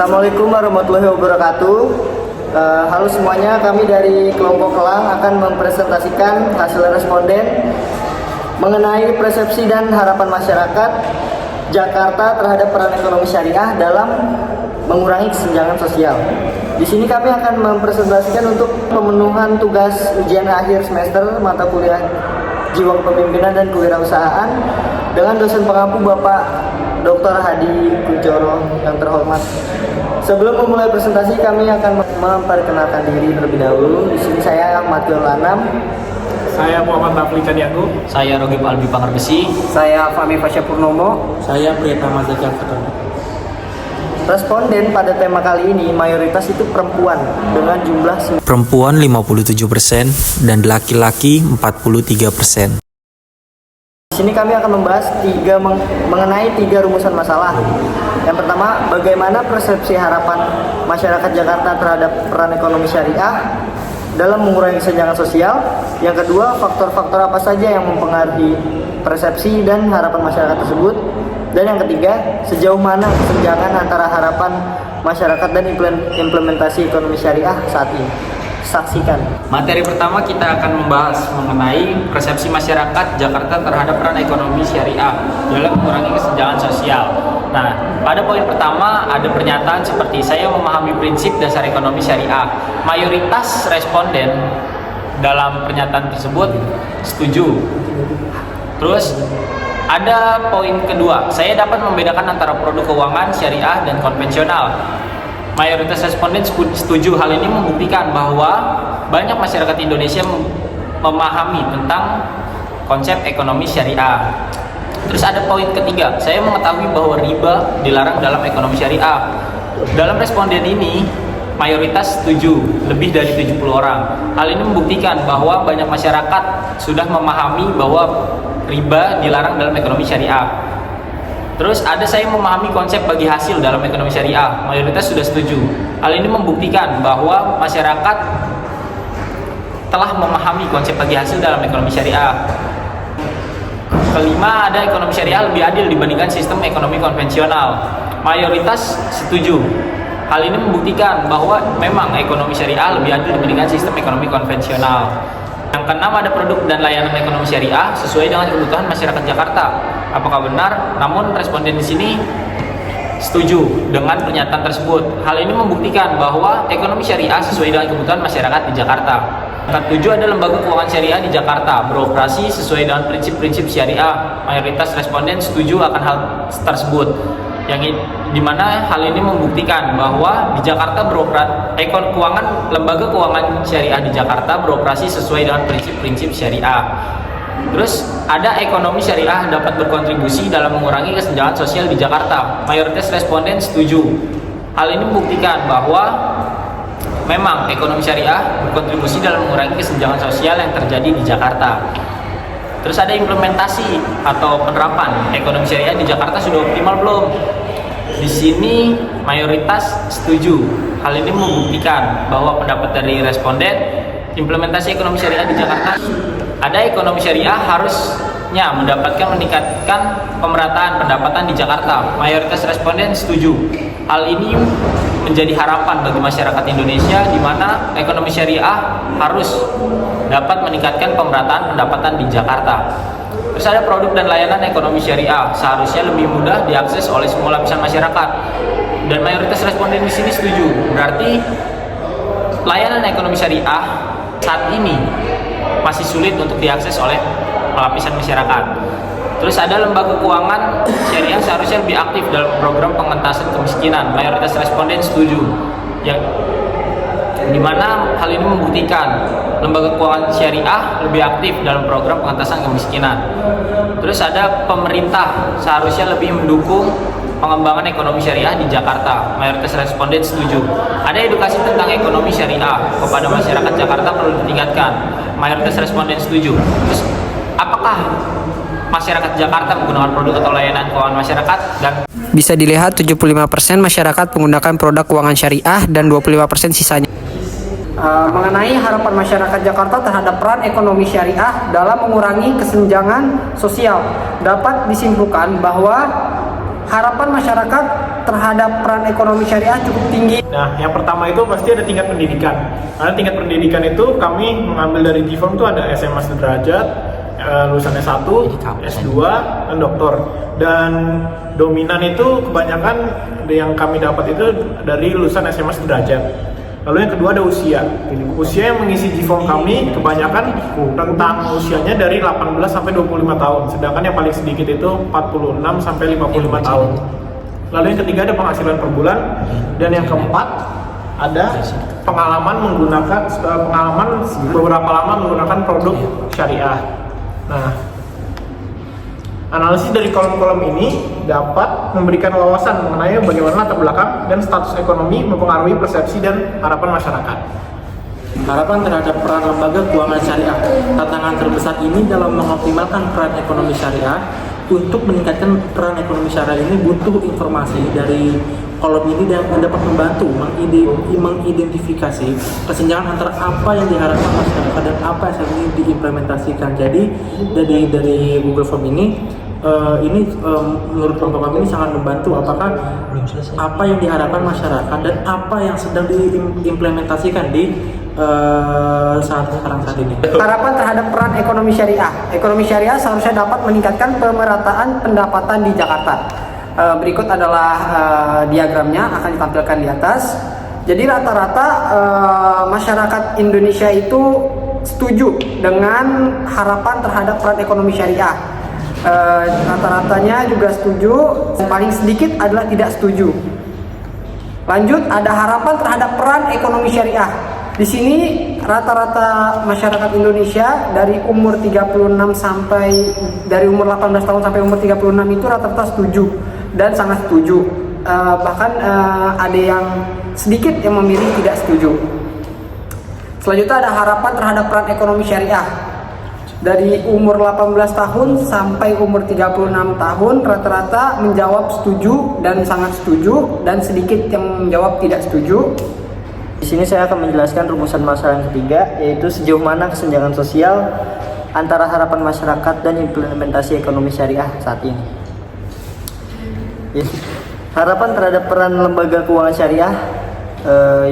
Assalamualaikum warahmatullahi wabarakatuh. Halo semuanya, kami dari kelompok Kelang akan mempresentasikan hasil responden mengenai persepsi dan harapan masyarakat Jakarta terhadap peran ekonomi syariah dalam mengurangi kesenjangan sosial. Di sini kami akan mempresentasikan untuk pemenuhan tugas ujian akhir semester mata kuliah Jiwa Kepemimpinan dan Kewirausahaan dengan dosen pengampu Bapak Dr. Hadi Kuncoro yang terhormat. Sebelum memulai presentasi, kami akan memperkenalkan diri terlebih dahulu. Di sini saya Ahmad Anam. Saya Muhammad Rafli Caniago. Saya Rogi Albi Pangarbesi. Saya Fahmi Fasya Purnomo. Saya Priyatama Zaki Al-Fatani. Responden pada tema kali ini mayoritas itu perempuan dengan jumlah perempuan 57% dan laki-laki 43%. Di sini kami akan membahas mengenai tiga rumusan masalah. Yang pertama, bagaimana persepsi harapan masyarakat Jakarta terhadap peran ekonomi syariah dalam mengurangi kesenjangan sosial. Yang kedua, faktor-faktor apa saja yang mempengaruhi persepsi dan harapan masyarakat tersebut. Dan yang ketiga, sejauh mana kesenjangan antara harapan masyarakat dan implementasi ekonomi syariah saat ini. Saksikan. Materi pertama kita akan membahas mengenai persepsi masyarakat Jakarta terhadap peran ekonomi syariah dalam mengurangi kesenjangan sosial. Nah, pada poin pertama ada pernyataan seperti saya memahami prinsip dasar ekonomi syariah. Mayoritas responden dalam pernyataan tersebut setuju. Terus ada poin kedua, saya dapat membedakan antara produk keuangan syariah dan konvensional. Mayoritas responden setuju. Hal ini membuktikan bahwa banyak masyarakat Indonesia memahami tentang konsep ekonomi syariah. Terus ada poin ketiga, saya mengetahui bahwa riba dilarang dalam ekonomi syariah. Dalam responden ini, mayoritas setuju, lebih dari 70 orang. Hal ini membuktikan bahwa banyak masyarakat sudah memahami bahwa riba dilarang dalam ekonomi syariah. Terus ada saya memahami konsep bagi hasil dalam ekonomi syariah. Mayoritas sudah setuju. Hal ini membuktikan bahwa masyarakat telah memahami konsep bagi hasil dalam ekonomi syariah. Kelima, ada ekonomi syariah lebih adil dibandingkan sistem ekonomi konvensional. Mayoritas setuju. Hal ini membuktikan bahwa memang ekonomi syariah lebih adil dibandingkan sistem ekonomi konvensional. Yang keenam, ada produk dan layanan ekonomi syariah sesuai dengan kebutuhan masyarakat Jakarta. Apakah benar? Namun responden di sini setuju dengan pernyataan tersebut. Hal ini membuktikan bahwa ekonomi syariah sesuai dengan kebutuhan masyarakat di Jakarta. Ketujuh, ada lembaga keuangan syariah di Jakarta beroperasi sesuai dengan prinsip-prinsip syariah. Mayoritas responden setuju akan hal tersebut. Yang dimana hal ini membuktikan bahwa di Jakarta lembaga keuangan syariah di Jakarta beroperasi sesuai dengan prinsip-prinsip syariah. Terus ada ekonomi syariah dapat berkontribusi dalam mengurangi kesenjangan sosial di Jakarta. Mayoritas responden setuju. Hal ini membuktikan bahwa memang ekonomi syariah berkontribusi dalam mengurangi kesenjangan sosial yang terjadi di Jakarta. Terus ada implementasi atau penerapan ekonomi syariah di Jakarta sudah optimal belum? Di sini mayoritas setuju. Hal ini membuktikan bahwa pendapat dari responden implementasi ekonomi syariah di Jakarta, ada ekonomi syariah harusnya meningkatkan pemerataan pendapatan di Jakarta. Mayoritas responden setuju. Hal ini menjadi harapan bagi masyarakat Indonesia di mana ekonomi syariah harus dapat meningkatkan pemerataan pendapatan di Jakarta. Terus ada produk dan layanan ekonomi syariah seharusnya lebih mudah diakses oleh semua lapisan masyarakat. Dan mayoritas responden di sini setuju. Berarti layanan ekonomi syariah saat ini masih sulit untuk diakses oleh lapisan masyarakat. Terus ada lembaga keuangan syariah seharusnya lebih aktif dalam program pengentasan kemiskinan. Mayoritas responden setuju. Yang dimana hal ini membuktikan lembaga keuangan syariah lebih aktif dalam program pengentasan kemiskinan. Terus ada pemerintah seharusnya lebih mendukung pengembangan ekonomi syariah di Jakarta. Mayoritas responden setuju. Ada edukasi tentang ekonomi syariah kepada masyarakat Jakarta perlu ditingkatkan. Mayoritas responden setuju. Terus apakah masyarakat Jakarta menggunakan produk atau layanan keuangan masyarakat? Dan bisa dilihat 75% masyarakat menggunakan produk keuangan syariah dan 25% sisanya. Mengenai harapan masyarakat Jakarta terhadap peran ekonomi syariah dalam mengurangi kesenjangan sosial, dapat disimpulkan bahwa harapan masyarakat terhadap peran ekonomi syariah cukup tinggi. Nah, yang pertama itu pasti ada tingkat pendidikan. Karena tingkat pendidikan itu kami mengambil dari GIFOM itu ada SMA sederajat, lulusan S1, S2, dan doktor. Dan dominan itu kebanyakan yang kami dapat itu dari lulusan SMA sederajat. Lalu yang kedua ada usia. Usia yang mengisi GIFOM kami kebanyakan rentang usianya dari 18 sampai 25 tahun. Sedangkan yang paling sedikit itu 46 sampai 55 tahun. Lalu yang ketiga ada penghasilan per bulan. Dan yang keempat ada pengalaman beberapa lama menggunakan produk syariah. Nah, analisis dari kolom-kolom ini dapat memberikan wawasan mengenai bagaimana latar belakang dan status ekonomi mempengaruhi persepsi dan harapan masyarakat. Harapan terhadap peran lembaga keuangan syariah. Tantangan terbesar ini dalam mengoptimalkan peran ekonomi syariah. Untuk meningkatkan peran ekonomi syariah ini butuh informasi dari kolom ini dan dapat membantu mengidentifikasi kesenjangan antara apa yang diharapkan masyarakat dan apa yang saat ini diimplementasikan. Jadi dari Google Form ini menurut kelompok kami ini sangat membantu apakah apa yang diharapkan masyarakat dan apa yang sedang diimplementasikan di saat ini. Harapan terhadap peran ekonomi syariah. Ekonomi syariah seharusnya dapat meningkatkan pemerataan pendapatan di Jakarta. Berikut adalah diagramnya akan ditampilkan di atas. Jadi rata-rata masyarakat Indonesia itu setuju dengan harapan terhadap peran ekonomi syariah. Rata-ratanya juga setuju, yang paling sedikit adalah tidak setuju. Lanjut, ada harapan terhadap peran ekonomi syariah. Di sini rata-rata masyarakat Indonesia dari umur 18 tahun sampai umur 36 itu rata-rata setuju dan sangat setuju. Bahkan ada yang sedikit yang memilih tidak setuju. Selanjutnya ada harapan terhadap peran ekonomi syariah. Dari umur 18 tahun sampai umur 36 tahun rata-rata menjawab setuju dan sangat setuju dan sedikit yang menjawab tidak setuju. Di sini saya akan menjelaskan rumusan masalah yang ketiga, yaitu sejauh mana kesenjangan sosial antara harapan masyarakat dan implementasi ekonomi syariah saat ini. Harapan terhadap peran lembaga keuangan syariah,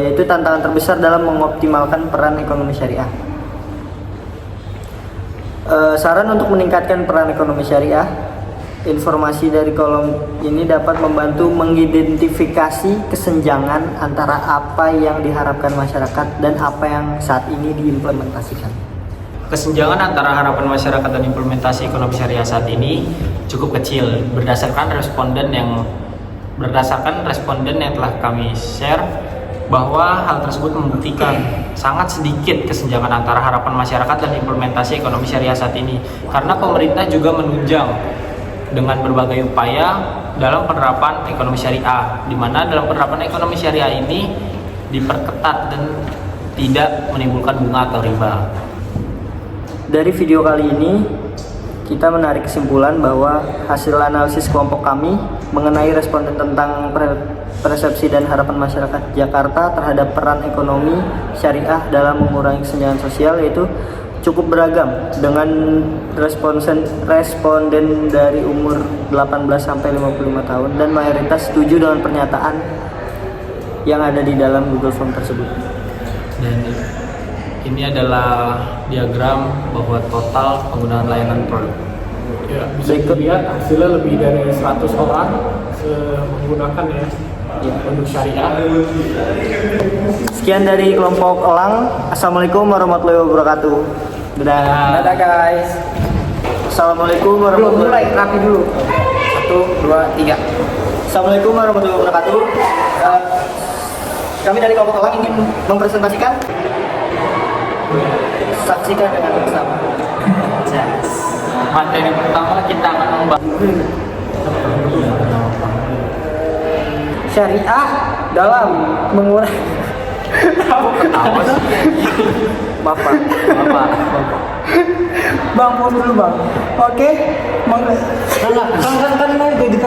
yaitu tantangan terbesar dalam mengoptimalkan peran ekonomi syariah. Saran untuk meningkatkan peran ekonomi syariah. Informasi dari kolom ini dapat membantu mengidentifikasi kesenjangan antara apa yang diharapkan masyarakat dan apa yang saat ini diimplementasikan. Kesenjangan antara harapan masyarakat dan implementasi ekonomi syariah saat ini cukup kecil berdasarkan responden yang telah kami share, bahwa hal tersebut membuktikan sangat sedikit kesenjangan antara harapan masyarakat dan implementasi ekonomi syariah saat ini, karena pemerintah juga menunjang dengan berbagai upaya dalam penerapan ekonomi syariah, di mana dalam penerapan ekonomi syariah ini diperketat dan tidak menimbulkan bunga atau riba. Dari video kali ini kita menarik kesimpulan bahwa hasil analisis kelompok kami mengenai responden tentang persepsi dan harapan masyarakat Jakarta terhadap peran ekonomi syariah dalam mengurangi kesenjangan sosial yaitu cukup beragam, dengan responden dari umur 18 sampai 55 tahun dan mayoritas setuju dengan pernyataan yang ada di dalam Google Form tersebut. Dan ini adalah diagram bahwa total penggunaan layanan produk. Ya, bisa dilihat hasilnya lebih dari 100 orang menggunakan produk syariah. Sekian dari kelompok Elang. Assalamualaikum warahmatullahi wabarakatuh. Dadah guys. Assalamualaikum Belum warahmatullahi mulai, rapi dulu. 1, 2, 3. Assalamualaikum warahmatullahi wabarakatuh. Kami dari kelompok Elang ingin mempresentasikan. Saksikan dengan bersama. Materi pertama kita akan membahas Syariah dalam mengurangi. Maaf Pak. Bang, pause dulu bang. Oke. Kan jadi